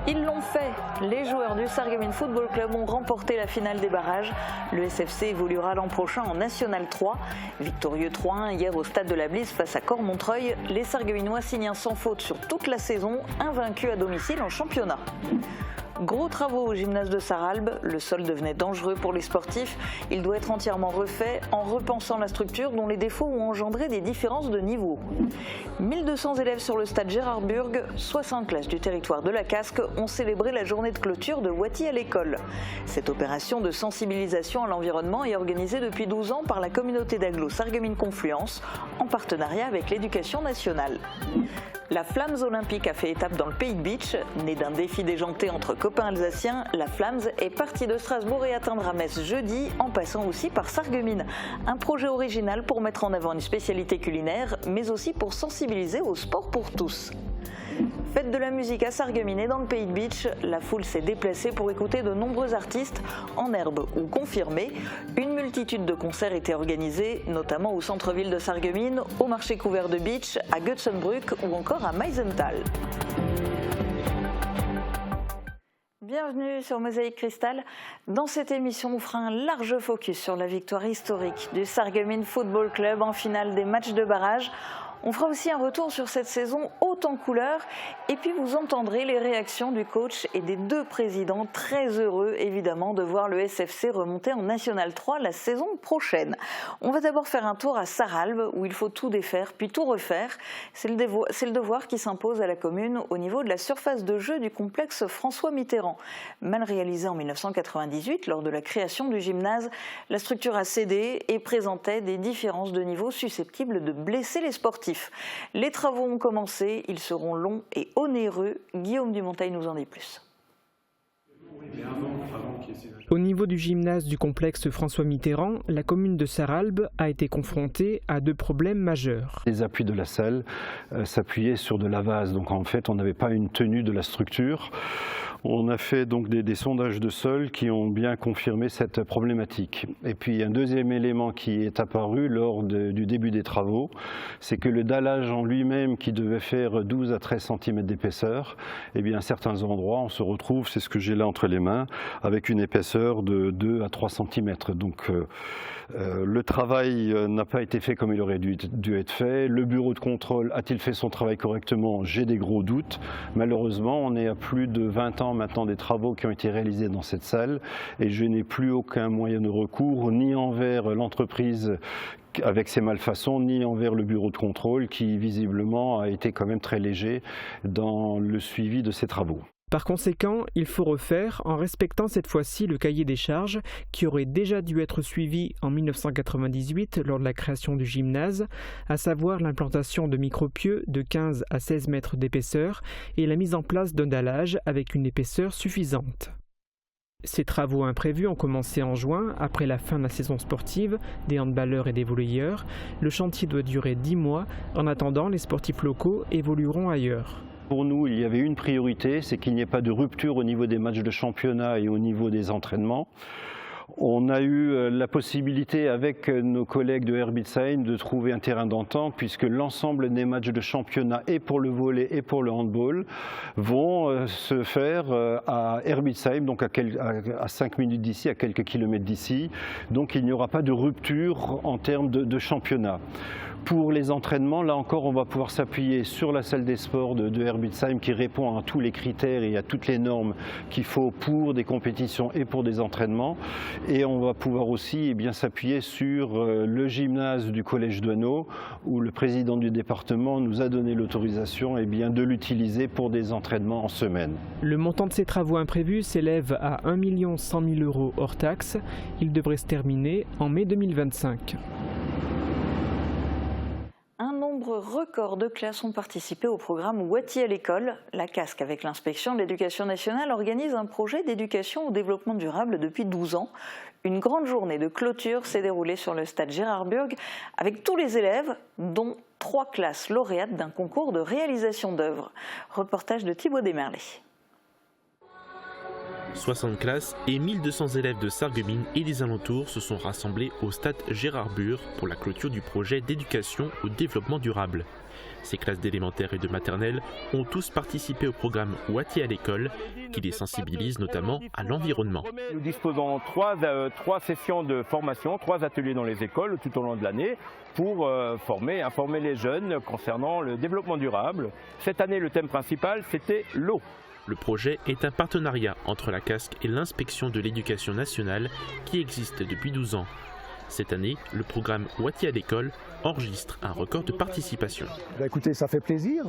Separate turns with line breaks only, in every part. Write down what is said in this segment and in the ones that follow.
Ils l'ont fait. Les joueurs du Sarreguemines Football Club ont remporté la finale des barrages. Le SFC évoluera l'an prochain en National 3. Victorieux 3-1 hier au stade de la Blise face à Cormontreuil, les Sarregueminois signent un sans faute sur toute la saison, invaincus à domicile en championnat. Gros travaux au gymnase de Sarralbe, le sol devenait dangereux pour les sportifs. Il doit être entièrement refait en repensant la structure dont les défauts ont engendré des différences de niveau. 1200 élèves sur le stade Gérard Burg, 60 classes du territoire de la Casque ont célébré la journée de clôture de Watty à l'école. Cette opération de sensibilisation à l'environnement est organisée depuis 12 ans par la communauté d'agglo Sarreguemines Confluence en partenariat avec l'éducation nationale. La Flamme olympique a fait étape dans le Pays de Beach. Née d'un défi déjanté entre copains alsaciens, la Flamme est partie de Strasbourg et atteindra Metz jeudi, en passant aussi par Sarreguemines. Un projet original pour mettre en avant une spécialité culinaire, mais aussi pour sensibiliser au sport pour tous. Fête de la musique à Sarreguemines et dans le Pays de Beach, la foule s'est déplacée pour écouter de nombreux artistes en herbe ou confirmés. Une multitude de concerts étaient organisés, notamment au centre-ville de Sarreguemines, au marché couvert de Beach, à Götzenbrück ou encore à Meisenthal. Bienvenue sur Mosaïque Cristal. Dans cette émission, on fera un large focus sur la victoire historique du Sarreguemines Football Club en finale des matchs de barrage. On fera aussi un retour sur cette saison haute en couleurs et puis vous entendrez les réactions du coach et des deux présidents très heureux évidemment de voir le SFC remonter en National 3 la saison prochaine. On va d'abord faire un tour à Sarralbe où il faut tout défaire puis tout refaire. C'est le devoir qui s'impose à la commune au niveau de la surface de jeu du complexe François Mitterrand. Mal réalisé en 1998 lors de la création du gymnase, la structure a cédé et présentait des différences de niveau susceptibles de blesser les sportifs. Les travaux ont commencé, ils seront longs et onéreux. Guillaume Dumontail nous en dit plus.
Au niveau du gymnase du complexe François Mitterrand, la commune de Sarralbe a été confrontée à deux problèmes majeurs.
Les appuis de la salle s'appuyaient sur de la vase, donc en fait on n'avait pas une tenue de la structure. On a fait donc des sondages de sol qui ont bien confirmé cette problématique. Et puis un deuxième élément qui est apparu lors du début des travaux, c'est que le dallage en lui-même qui devait faire 12 à 13 cm d'épaisseur, eh bien à certains endroits on se retrouve, c'est ce que j'ai là entre les mains, avec une épaisseur de 2 à 3 cm. Donc le travail n'a pas été fait comme il aurait dû être fait. Le bureau de contrôle a-t-il fait son travail correctement? J'ai des gros doutes. Malheureusement, on est à plus de 20 ans maintenant des travaux qui ont été réalisés dans cette salle et je n'ai plus aucun moyen de recours ni envers l'entreprise avec ses malfaçons, ni envers le bureau de contrôle qui visiblement a été quand même très léger dans le suivi de ces travaux.
Par conséquent, il faut refaire en respectant cette fois-ci le cahier des charges qui aurait déjà dû être suivi en 1998 lors de la création du gymnase, à savoir l'implantation de micropieux de 15 à 16 mètres d'épaisseur et la mise en place d'un dallage avec une épaisseur suffisante. Ces travaux imprévus ont commencé en juin, après la fin de la saison sportive, des handballeurs et des volleyeurs. Le chantier doit durer 10 mois. En attendant, les sportifs locaux évolueront ailleurs.
Pour nous, il y avait une priorité, c'est qu'il n'y ait pas de rupture au niveau des matchs de championnat et au niveau des entraînements. On a eu la possibilité avec nos collègues de Herbitsheim de trouver un terrain d'entente puisque l'ensemble des matchs de championnat et pour le volley et pour le handball vont se faire à Herbitsheim, donc à 5 minutes d'ici, à quelques kilomètres d'ici. Donc il n'y aura pas de rupture en termes de championnat. Pour les entraînements, là encore, on va pouvoir s'appuyer sur la salle des sports de Herbitsheim qui répond à tous les critères et à toutes les normes qu'il faut pour des compétitions et pour des entraînements. Et on va pouvoir aussi s'appuyer sur le gymnase du collège Douaneau où le président du département nous a donné l'autorisation de l'utiliser pour des entraînements en semaine.
Le montant de ces travaux imprévus s'élève à 1 100 000 € hors taxes. Il devrait se terminer en mai 2025.
Un nombre record de classes ont participé au programme Watty à l'école. La Casque, avec l'inspection de l'éducation nationale, organise un projet d'éducation au développement durable depuis 12 ans. Une grande journée de clôture s'est déroulée sur le stade Gérard Burg avec tous les élèves, dont 3 classes lauréates d'un concours de réalisation d'œuvres. Reportage de Thibaut Desmerlet.
60 classes et 1200 élèves de Sarreguemines et des alentours se sont rassemblés au stade Gérard Bure pour la clôture du projet d'éducation au développement durable. Ces classes d'élémentaire et de maternelle ont tous participé au programme Wattier à l'école qui les sensibilise notamment à l'environnement.
Nous disposons trois sessions de formation, 3 ateliers dans les écoles tout au long de l'année pour informer les jeunes concernant le développement durable. Cette année, le thème principal, c'était l'eau.
Le projet est un partenariat entre la CASC et l'inspection de l'éducation nationale qui existe depuis 12 ans. Cette année, le programme Wattier à l'école enregistre un record de participation.
Écoutez, ça fait plaisir.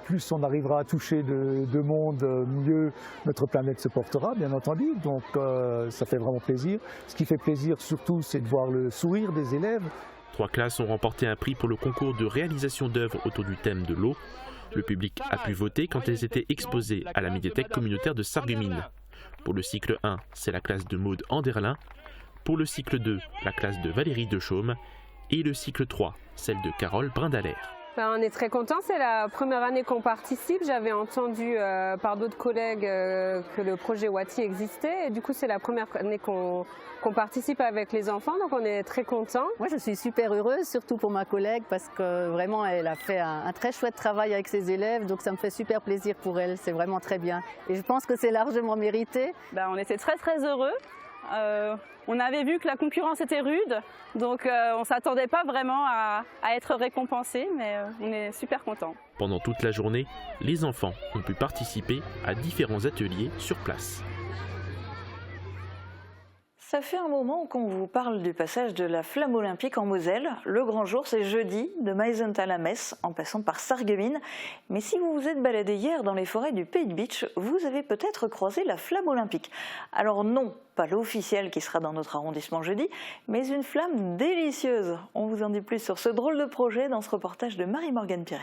Plus on arrivera à toucher de monde, mieux notre planète se portera, bien entendu. Donc ça fait vraiment plaisir. Ce qui fait plaisir surtout, c'est de voir le sourire des élèves.
3 classes ont remporté un prix pour le concours de réalisation d'œuvres autour du thème de l'eau. Le public a pu voter quand elles étaient exposées à la médiathèque communautaire de Sarreguemines. Pour le cycle 1, c'est la classe de Maude Anderlin. Pour le cycle 2, la classe de Valérie Dechaume. Et le cycle 3, celle de Carole Brindaler.
On est très contents, c'est la première année qu'on participe. J'avais entendu par d'autres collègues que le projet Wattier existait. Et du coup, c'est la première année qu'on participe avec les enfants, donc on est très contents.
Moi, je suis super heureuse, surtout pour ma collègue, parce que vraiment, elle a fait un très chouette travail avec ses élèves. Donc ça me fait super plaisir pour elle, c'est vraiment très bien. Et je pense que c'est largement mérité.
On était très heureux. On avait vu que la concurrence était rude, donc on ne s'attendait pas vraiment à être récompensé, mais on est super contents.
Pendant toute la journée, les enfants ont pu participer à différents ateliers sur place.
Ça fait un moment qu'on vous parle du passage de la flamme olympique en Moselle. Le grand jour, c'est jeudi, de Meisenthal à Metz, en passant par Sarreguemines. Mais si vous vous êtes baladé hier dans les forêts du Pays de Bitche, vous avez peut-être croisé la flamme olympique. Alors non, pas l'officielle qui sera dans notre arrondissement jeudi, mais une flamme délicieuse. On vous en dit plus sur ce drôle de projet dans ce reportage de Marie-Morgane Pires.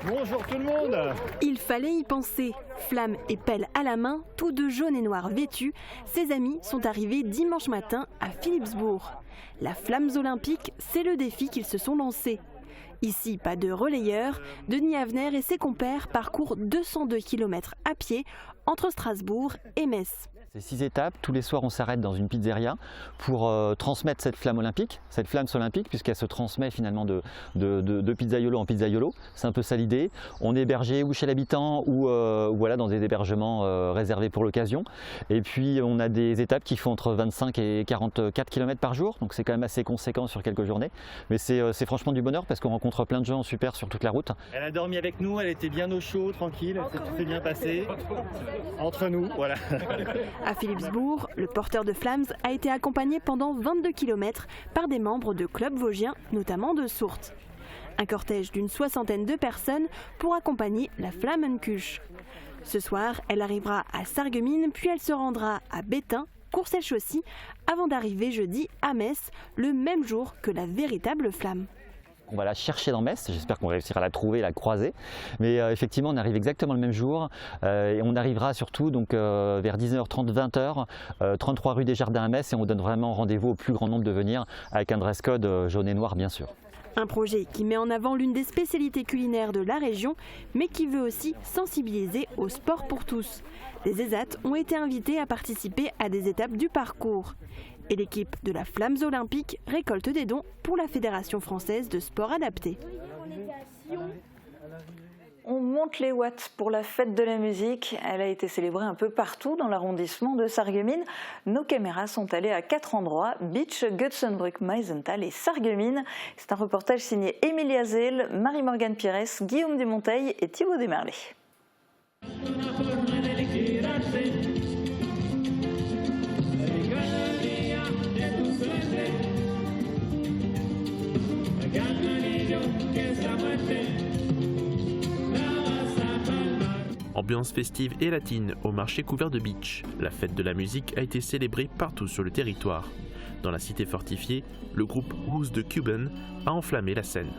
Bonjour tout le monde.
Il fallait y penser. Flamme et pelle à la main, tous deux jaunes et noirs vêtus, ses amis sont arrivés dimanche matin à Philipsbourg. La Flammes olympiques, c'est le défi qu'ils se sont lancés. Ici, pas de relayeur, Denis Avener et ses compères parcourent 202 km à pied entre Strasbourg et Metz.
C'est 6 étapes, tous les soirs on s'arrête dans une pizzeria pour transmettre cette flamme olympique, cette flamme olympique, puisqu'elle se transmet finalement de pizzaiolo en pizzaiolo. C'est un peu ça l'idée. On est hébergé ou chez l'habitant ou voilà, dans des hébergements réservés pour l'occasion. Et puis on a des étapes qui font entre 25 et 44 km par jour, donc c'est quand même assez conséquent sur quelques journées. Mais c'est franchement du bonheur parce qu'on rencontre plein de gens super sur toute la route.
Elle a dormi avec nous, elle était bien au chaud, tranquille, tout s'est bien passé. Entre nous, voilà.
À Philipsbourg, le porteur de Flammes a été accompagné pendant 22 km par des membres de clubs vosgiens, notamment de Sourtes. Un cortège d'une 60aine de personnes pour accompagner la Flammenkuche. Ce soir, elle arrivera à Sarreguemines, puis elle se rendra à Bétain, Courcelles-Chaussy, avant d'arriver jeudi à Metz, le même jour que la véritable flamme.
On va la chercher dans Metz, j'espère qu'on réussira à la trouver, la croiser. Mais effectivement, on arrive exactement le même jour et on arrivera surtout donc, vers 19h30, 20h, 33 rue des Jardins à Metz et on donne vraiment rendez-vous au plus grand nombre de venir avec un dress code jaune et noir bien sûr.
Un projet qui met en avant l'une des spécialités culinaires de la région, mais qui veut aussi sensibiliser au sport pour tous. Les ESAT ont été invités à participer à des étapes du parcours. Et l'équipe de la Flammes olympiques récolte des dons pour la Fédération française de sport adapté.
On monte les watts pour la fête de la musique. Elle a été célébrée un peu partout dans l'arrondissement de Sarreguemines. Nos caméras sont allées à 4 endroits, Bitche, Götzenbrück, Meisenthal et Sarreguemines. C'est un reportage signé Emilia Zell, Marie-Morgane Pires, Guillaume Dumonteil et Thibaut Desmerlet.
Ambiance festive et latine au marché couvert de Bitche. La fête de la musique a été célébrée partout sur le territoire. Dans la cité fortifiée, le groupe Who's the Cuban a enflammé la scène.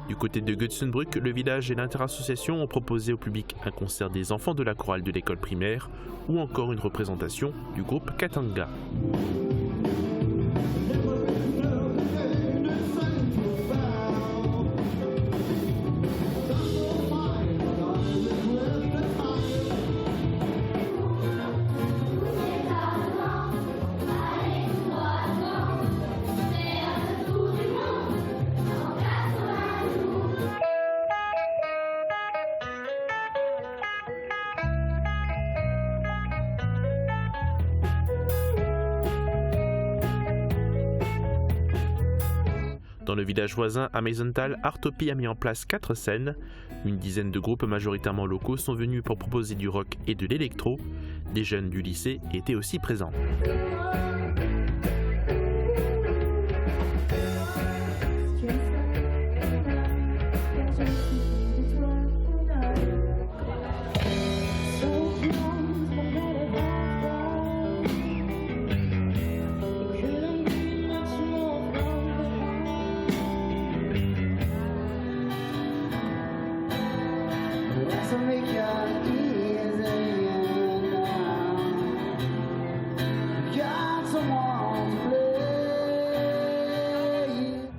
Du Du côté de Götzenbrück, le village et l'inter-association ont proposé au public un concert des enfants de la chorale de l'école primaire ou encore une représentation du groupe Katanga. Dans le village voisin, à Meisenthal, Artopi a mis en place 4 scènes. Une dizaine de groupes majoritairement locaux sont venus pour proposer du rock et de l'électro. Des jeunes du lycée étaient aussi présents.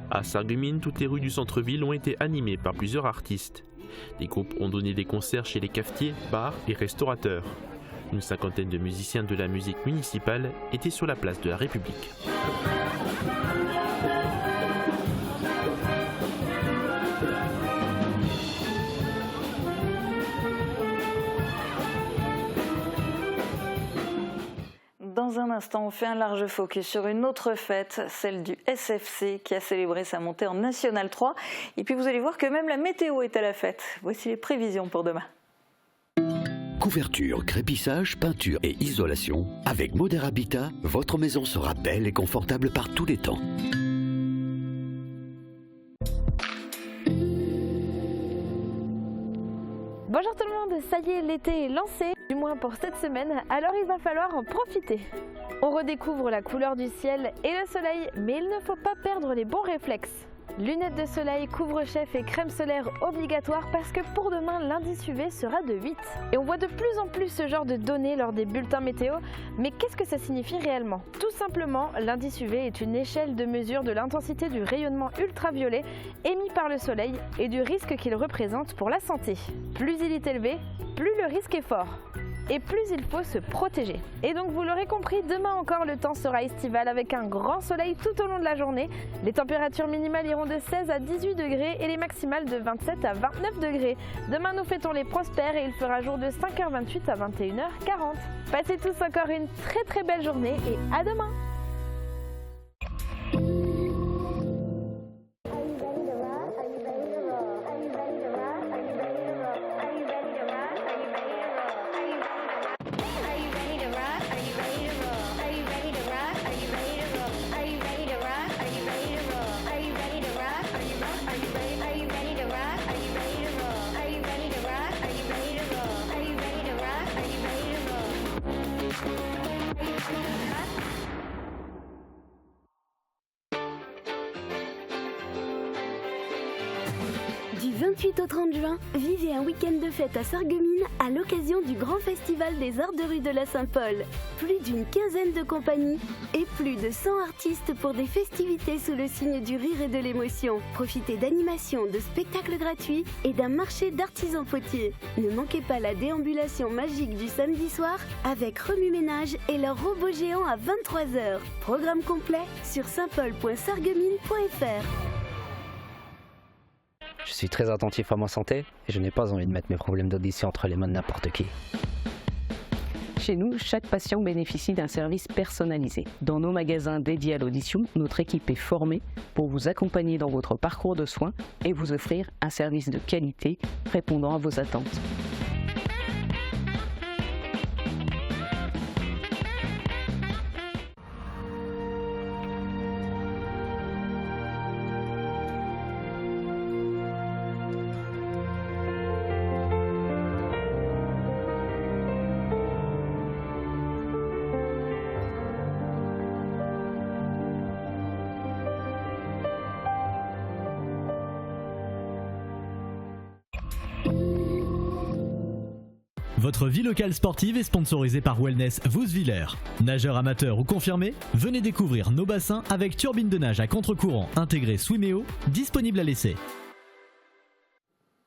À Sarreguemines, toutes les rues du centre-ville ont été animées par plusieurs artistes. Des groupes ont donné des concerts chez les cafetiers, bars et restaurateurs. Une cinquantaine de musiciens de la musique municipale étaient sur la place de la République.
Dans un instant, on fait un large focus sur une autre fête, celle du SFC qui a célébré sa montée en National 3. Et puis vous allez voir que même la météo est à la fête. Voici les prévisions pour demain.
Couverture, crépissage, peinture et isolation. Avec Moder Habitat, votre maison sera belle et confortable par tous les temps.
Bonjour tout le monde, ça y est, l'été est lancé, du moins pour cette semaine, alors il va falloir en profiter. On redécouvre la couleur du ciel et le soleil, mais il ne faut pas perdre les bons réflexes. Lunettes de soleil, couvre-chef et crème solaire obligatoires parce que pour demain, l'indice UV sera de 8. Et on voit de plus en plus ce genre de données lors des bulletins météo, mais qu'est-ce que ça signifie réellement? Tout simplement, l'indice UV est une échelle de mesure de l'intensité du rayonnement ultraviolet émis par le soleil et du risque qu'il représente pour la santé. Plus il est élevé, plus le risque est fort. Et plus il faut se protéger. Et donc vous l'aurez compris, demain encore le temps sera estival avec un grand soleil tout au long de la journée. Les températures minimales iront de 16 à 18 degrés et les maximales de 27 à 29 degrés. Demain nous fêtons les prospères et il fera jour de 5h28 à 21h40. Passez tous encore une très belle journée et à demain.
Du 28 au 30 juin, vivez un week-end de fête à Sarreguemines à l'occasion du grand festival des arts de rue de la Saint-Paul. Plus d'une quinzaine de compagnies et plus de 100 artistes pour des festivités sous le signe du rire et de l'émotion. Profitez d'animations, de spectacles gratuits et d'un marché d'artisans potiers. Ne manquez pas la déambulation magique du samedi soir avec Remue-Ménage et leur robot géant à 23h. Programme complet sur saintpaul.sarreguemines.fr.
Je suis très attentif à ma santé et je n'ai pas envie de mettre mes problèmes d'audition entre les mains de n'importe qui.
Chez nous, chaque patient bénéficie d'un service personnalisé. Dans nos magasins dédiés à l'audition, notre équipe est formée pour vous accompagner dans votre parcours de soins et vous offrir un service de qualité répondant à vos attentes.
Votre vie locale sportive est sponsorisée par Wellness Wouswiller. Nageur amateur ou confirmé, venez découvrir nos bassins avec turbine de nage à contre-courant intégrée Swimeo, disponible à l'essai.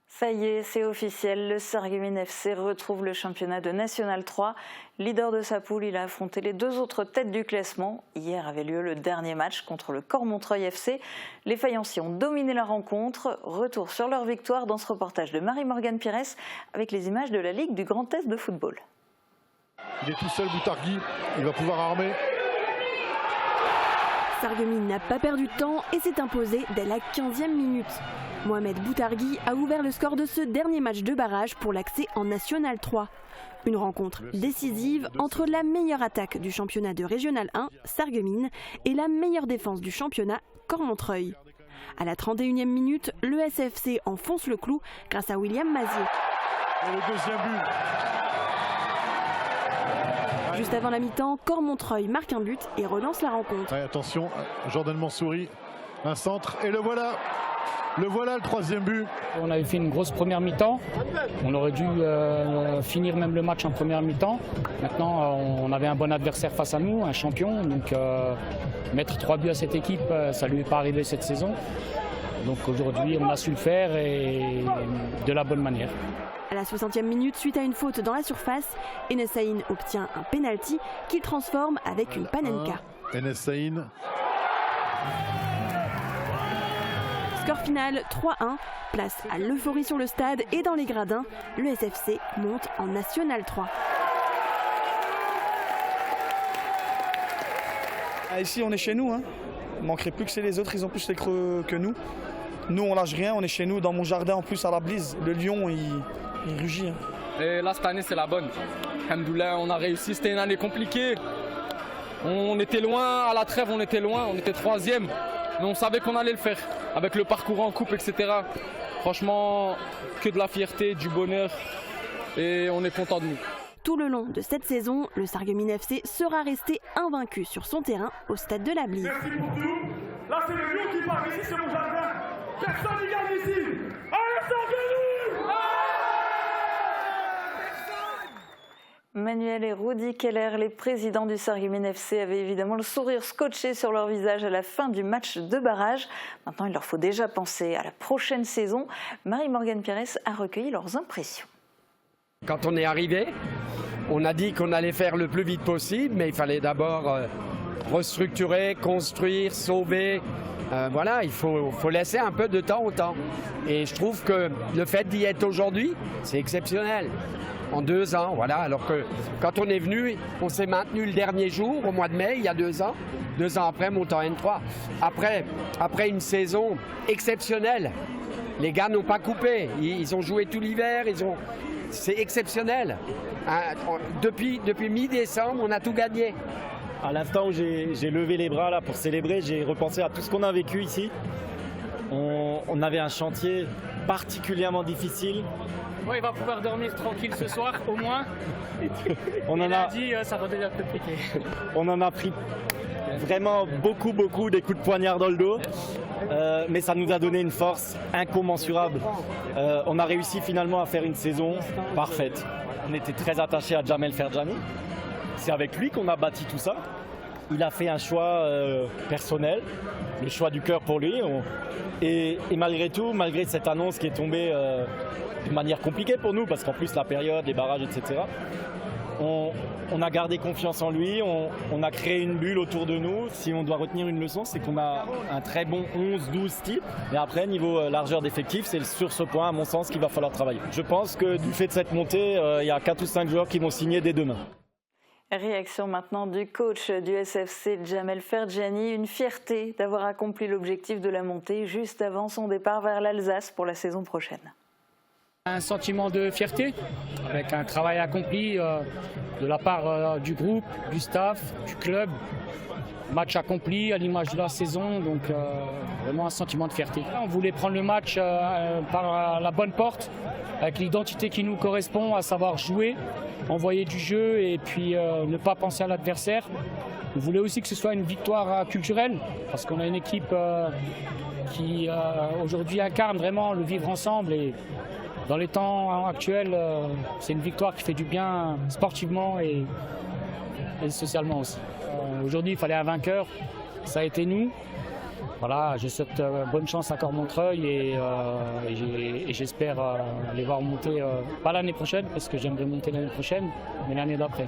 Ça y est, c'est officiel, le Sarreguemines FC retrouve le championnat de National 3. Leader de sa poule, il a affronté les deux autres têtes du classement. Hier avait lieu le dernier match contre le Cormontreuil FC. Les Fayenciers ont dominé la rencontre. Retour sur leur victoire dans ce reportage de Marie-Morgane Pires avec les images de la Ligue du Grand Est de football.
Il est tout seul, Boutargui, il va pouvoir armer.
Sarreguemines n'a pas perdu de temps et s'est imposé dès la 15e minute. Mohamed Boutargui a ouvert le score de ce dernier match de barrage pour l'accès en National 3. Une rencontre décisive entre la meilleure attaque du championnat de Régional 1, Sarreguemines, et la meilleure défense du championnat, Cormontreuil. À la 31e minute, le SFC enfonce le clou grâce à William Mazier.
Et le deuxième but.
Juste avant la mi-temps, Cormontreuil marque un but et relance la rencontre.
Ouais, attention, Jordan Mansouri, un centre, et le voilà. Le voilà, le troisième but.
On avait fait une grosse première mi-temps. On aurait dû finir même le match en première mi-temps. Maintenant, on avait un bon adversaire face à nous, un champion. Donc mettre 3 buts à cette équipe, ça ne lui est pas arrivé cette saison. Donc aujourd'hui, on a su le faire et de la bonne manière.
À la 60e minute, suite à une faute dans la surface, Enes Saïn obtient un penalty qu'il transforme avec une panenka.
Enes Saïn.
Score final 3-1, place à l'euphorie sur le stade et dans les gradins, le SFC monte en National 3.
Ici on est chez nous, hein. Il ne manquerait plus que c'est les autres, ils ont plus les creux que nous. Nous on lâche rien, on est chez nous, dans mon jardin en plus à la Blise, le lion il rugit. Hein.
Et là cette année c'est la bonne. Alhamdoulilah, on a réussi, c'était une année compliquée. On était loin, à la trêve on était loin, on était 3e. Mais on savait qu'on allait le faire, avec le parcours en coupe, etc. Franchement, que de la fierté, du bonheur, et on est content de nous.
Tout le long de cette saison, le Sarreguemines FC sera resté invaincu sur son terrain au stade de la Blise.
Merci pour tout. Là, c'est le lion qui part ici, c'est mon jardin. Personne n'y gagne ici. Allez, Sarreguemines!
Manuel et Rudi Keller, les présidents du Sarreguemines FC, avaient évidemment le sourire scotché sur leur visage à la fin du match de barrage. Maintenant, il leur faut déjà penser à la prochaine saison. Marie-Morgane Pires a recueilli leurs impressions.
Quand on est arrivé, on a dit qu'on allait faire le plus vite possible, mais il fallait d'abord restructurer, construire, sauver. Voilà, il faut laisser un peu de temps au temps. Et je trouve que le fait d'y être aujourd'hui, c'est exceptionnel. En 2 ans, voilà, alors que quand on est venu, on s'est maintenu le dernier jour, au mois de mai, il y a 2 ans. 2 ans après, montant en N3. Après une saison exceptionnelle, les gars n'ont pas coupé. Ils ont joué tout l'hiver, c'est exceptionnel. Depuis mi-décembre, on a tout gagné.
À l'instant où j'ai levé les bras là pour célébrer, j'ai repensé à tout ce qu'on a vécu ici. On avait un chantier particulièrement difficile.
Ouais, il va pouvoir dormir tranquille ce soir, au moins.
On en a
dit, ça va devenir compliqué.
On en a pris vraiment beaucoup des coups de poignard dans le dos. Mais ça nous a donné une force incommensurable. On a réussi finalement à faire une saison parfaite. On était très attachés à Jamel Ferjani. C'est avec lui qu'on a bâti tout ça. Il a fait un choix personnel, le choix du cœur pour lui. Et malgré tout, malgré cette annonce qui est tombée de manière compliquée pour nous, parce qu'en plus la période, les barrages, etc., on a gardé confiance en lui, on a créé une bulle autour de nous. Si on doit retenir une leçon, c'est qu'on a un très bon 11-12 types. Et après, niveau largeur d'effectif, c'est sur ce point, à mon sens, qu'il va falloir travailler. Je pense que du fait de cette montée, il y a 4 ou 5 joueurs qui vont signer dès demain.
Réaction maintenant du coach du SFC, Jamel Ferjani. Une fierté d'avoir accompli l'objectif de la montée juste avant son départ vers l'Alsace pour la saison prochaine.
Un sentiment de fierté, avec un travail accompli de la part du groupe, du staff, du club. Match accompli à l'image de la saison, donc vraiment un sentiment de fierté. On voulait prendre le match par la bonne porte, avec l'identité qui nous correspond, à savoir jouer, envoyer du jeu et puis ne pas penser à l'adversaire. On voulait aussi que ce soit une victoire culturelle, parce qu'on a une équipe qui aujourd'hui incarne vraiment le vivre ensemble et Dans les temps actuels, c'est une victoire qui fait du bien sportivement et socialement aussi. Aujourd'hui, il fallait un vainqueur, ça a été nous. Voilà, je souhaite bonne chance à Cormontreuil et j'espère les voir monter, pas l'année prochaine, parce que j'aimerais monter l'année prochaine, mais l'année d'après.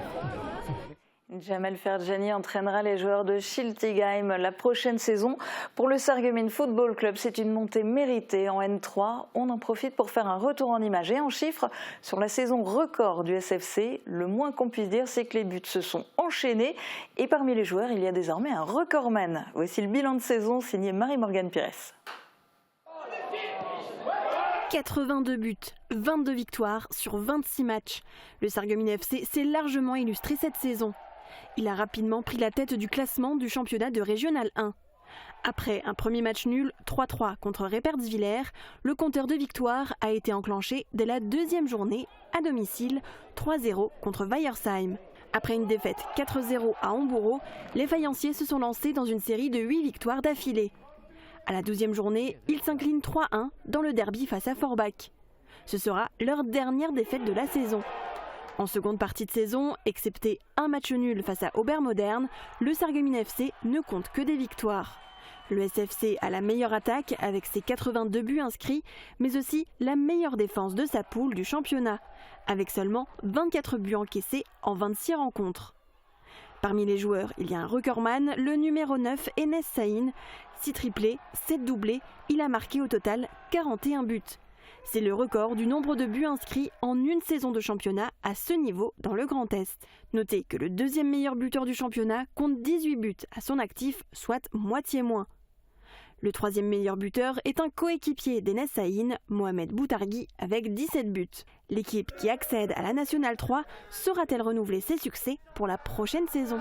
Jamel Ferjani entraînera les joueurs de Schiltigheim la prochaine saison. Pour le Sarreguemines Football Club, c'est une montée méritée en N3. On en profite pour faire un retour en images et en chiffres sur la saison record du SFC. Le moins qu'on puisse dire, c'est que les buts se sont enchaînés. Et parmi les joueurs, il y a désormais un recordman. Voici le bilan de saison signé Marie-Morgane Pires.
82 buts, 22 victoires sur 26 matchs. Le Sarreguemines FC s'est largement illustré cette saison. Il a rapidement pris la tête du classement du championnat de Régional 1. Après un premier match nul, 3-3 contre Reipertswiller, le compteur de victoire a été enclenché dès la deuxième journée, à domicile, 3-0 contre Weiersheim. Après une défaite 4-0 à Hambourg, les faïenciers se sont lancés dans une série de 8 victoires d'affilée. À la 12e journée, ils s'inclinent 3-1 dans le derby face à Forbach. Ce sera leur dernière défaite de la saison. En seconde partie de saison, excepté un match nul face à Aubert-Moderne, le Sarreguemines FC ne compte que des victoires. Le SFC a la meilleure attaque avec ses 82 buts inscrits, mais aussi la meilleure défense de sa poule du championnat, avec seulement 24 buts encaissés en 26 rencontres. Parmi les joueurs, il y a un recordman, le numéro 9, Enes Saïn. 6 triplés, 7 doublés, il a marqué au total 41 buts. C'est le record du nombre de buts inscrits en une saison de championnat à ce niveau dans le Grand Est. Notez que le deuxième meilleur buteur du championnat compte 18 buts à son actif, soit moitié moins. Le troisième meilleur buteur est un coéquipier d'Enes Saïn, Mohamed Boutargui, avec 17 buts. L'équipe qui accède à la Nationale 3 saura-t-elle renouveler ses succès pour la prochaine saison ?